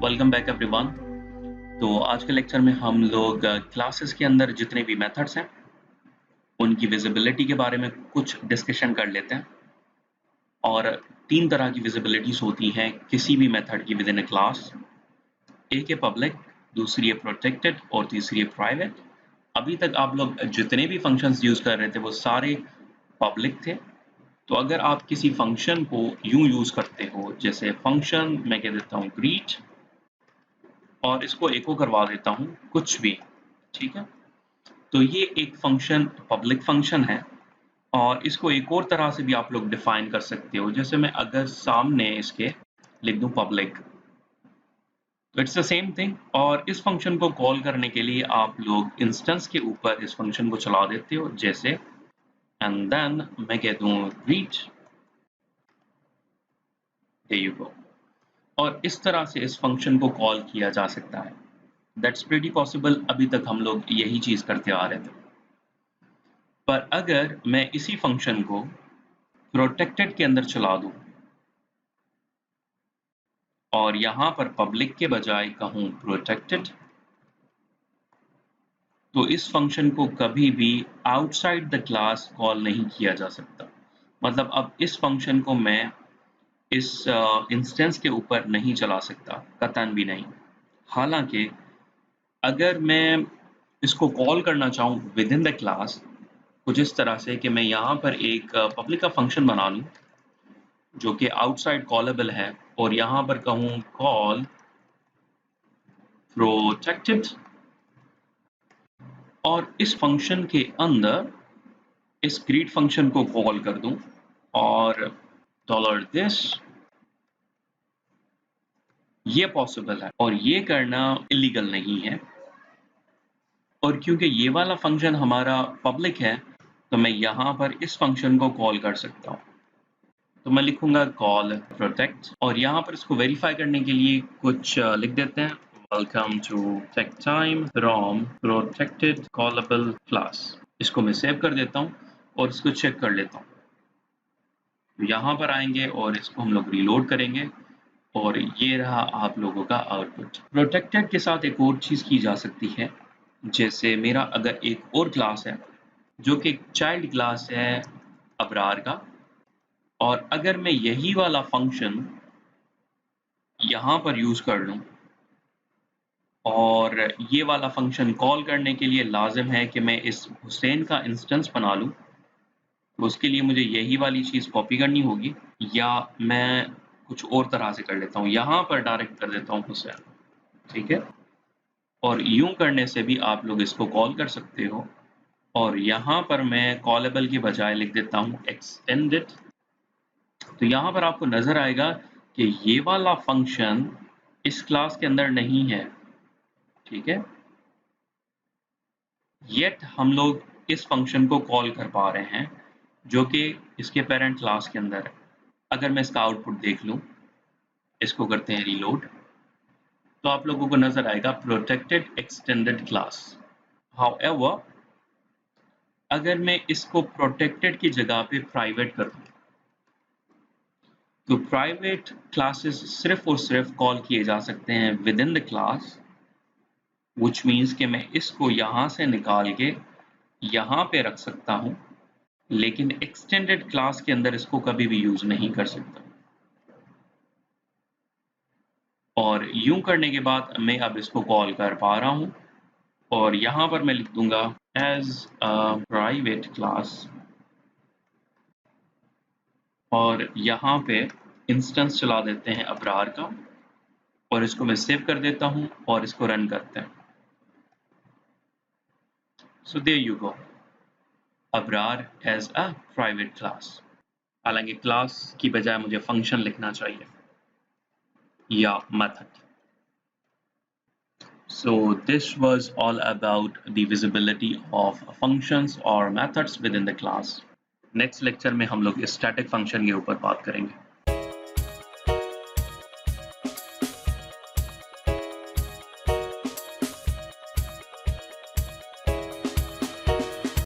Welcome back everyone. तो आज के लेक्चर में हम लोग क्लासेस के अंदर जितने भी मेथड्स हैं उनकी विजिबिलिटी के बारे में कुछ डिस्कशन कर लेते हैं। और तीन तरह की विजिबिलिटीज होती हैं किसी भी मेथड की विद इन ए क्लास। एक है पब्लिक, दूसरी है प्रोटेक्टेड और तीसरी है प्राइवेट। अभी तक आप लोग जितने भी फंक्शंस यूज कर रहे थे वो सारे पब्लिक थे। तो अगर आप किसी फंक्शन को यूं यूज करते हो, जैसे फंक्शन मैं कह देता हूँ ग्रीट और इसको एको करवा देता हूँ कुछ भी, ठीक है। तो ये एक फंक्शन पब्लिक फंक्शन है और इसको एक और तरह से भी आप लोग डिफाइन कर सकते हो। जैसे मैं अगर सामने इसके लिख दूं पब्लिक, तो इट्स द सेम थिंग। और इस फंक्शन को कॉल करने के लिए आप लोग इंस्टेंस के ऊपर इस फंक्शन को चला देते हो, जैसे एंड देन मैं कह दूं रीड, देयर यू गो। और इस तरह से इस फंक्शन को कॉल किया जा सकता है। That's pretty possible. अभी तक हम लोग यही चीज करते आ रहे थे। पर अगर मैं इसी फंक्शन को प्रोटेक्टेड के अंदर चला दूं और यहां पर पब्लिक के बजाय कहूं प्रोटेक्टेड, तो इस फंक्शन को कभी भी आउटसाइड द क्लास कॉल नहीं किया जा सकता। मतलब अब इस फंक्शन को मैं इस इंस्टेंस के ऊपर नहीं चला सकता, कतन भी नहीं। हालांकि अगर मैं इसको कॉल करना चाहूं विद इन द क्लास, कुछ इस तरह से कि मैं यहाँ पर एक पब्लिक का फंक्शन बना लूं जो कि आउटसाइड कॉलेबल है और यहाँ पर कहूँ कॉल प्रोटेक्टेड, और इस फंक्शन के अंदर इस ग्रीट फंक्शन को कॉल कर दूं और $this, ये पॉसिबल है और ये करना इलीगल नहीं है। और क्योंकि ये वाला फंक्शन हमारा पब्लिक है तो मैं यहाँ पर इस फंक्शन को कॉल कर सकता हूँ। तो मैं लिखूंगा कॉल प्रोटेक्ट और यहाँ पर इसको वेरीफाई करने के लिए कुछ लिख देते हैं, welcome to tech time from protected callable class. इसको मैं सेव कर देता हूँ और इसको चेक कर लेता हूँ। तो यहाँ पर आएंगे और इसको हम लोग रीलोड करेंगे और ये रहा आप लोगों का आउटपुट। प्रोटेक्टेड के साथ एक और चीज़ की जा सकती है, जैसे मेरा अगर एक और क्लास है जो कि चाइल्ड क्लास है अबरार का, और अगर मैं यही वाला फंक्शन यहाँ पर यूज़ कर लूँ और ये वाला फंक्शन कॉल करने के लिए लाजिम है कि मैं इस हुसैन का इंस्टेंस बना लूँ, तो उसके लिए मुझे यही वाली चीज़ कॉपी करनी होगी, या मैं कुछ और तरह से कर लेता हूँ, यहाँ पर डायरेक्ट कर देता हूँ हुसैन, ठीक है। और यूं करने से भी आप लोग इसको कॉल कर सकते हो और यहाँ पर मैं कॉलेबल के बजाय लिख देता हूँ एक्सटेंडेड। तो यहाँ पर आपको नजर आएगा कि ये वाला फंक्शन इस क्लास के अंदर नहीं है, ठीक है। येट हम लोग इस फंक्शन को कॉल कर पा रहे हैं जो कि इसके पेरेंट क्लास के अंदर है। अगर मैं इसका आउटपुट देख लूं, इसको करते हैं रीलोड, तो आप लोगों को नजर आएगा प्रोटेक्टेड एक्सटेंडेड क्लास। हाउएवर अगर मैं इसको प्रोटेक्टेड की जगह पे प्राइवेट कर दूं, तो प्राइवेट क्लासेस सिर्फ और सिर्फ कॉल किए जा सकते हैं with in the class, which means कि मैं इसको यहाँ से निकाल के यहाँ पे रख सकता हूँ, लेकिन एक्सटेंडेड क्लास के अंदर इसको कभी भी यूज नहीं कर सकता। और यूं करने के बाद मैं अब इसको कॉल कर पा रहा हूँ और यहाँ पर मैं लिख दूंगा एज अ प्राइवेट क्लास और यहाँ पे इंस्टेंस चला देते हैं अबरार का और इसको मैं सेव कर देता हूँ और इसको रन करते हैं। So there you go, Abrar as a private class. हालांकि क्लास की बजाय मुझे फंक्शन लिखना चाहिए या method. So this was all about the visibility of functions or methods within the class. Next lecture में हम लोग static function के ऊपर बात करेंगे।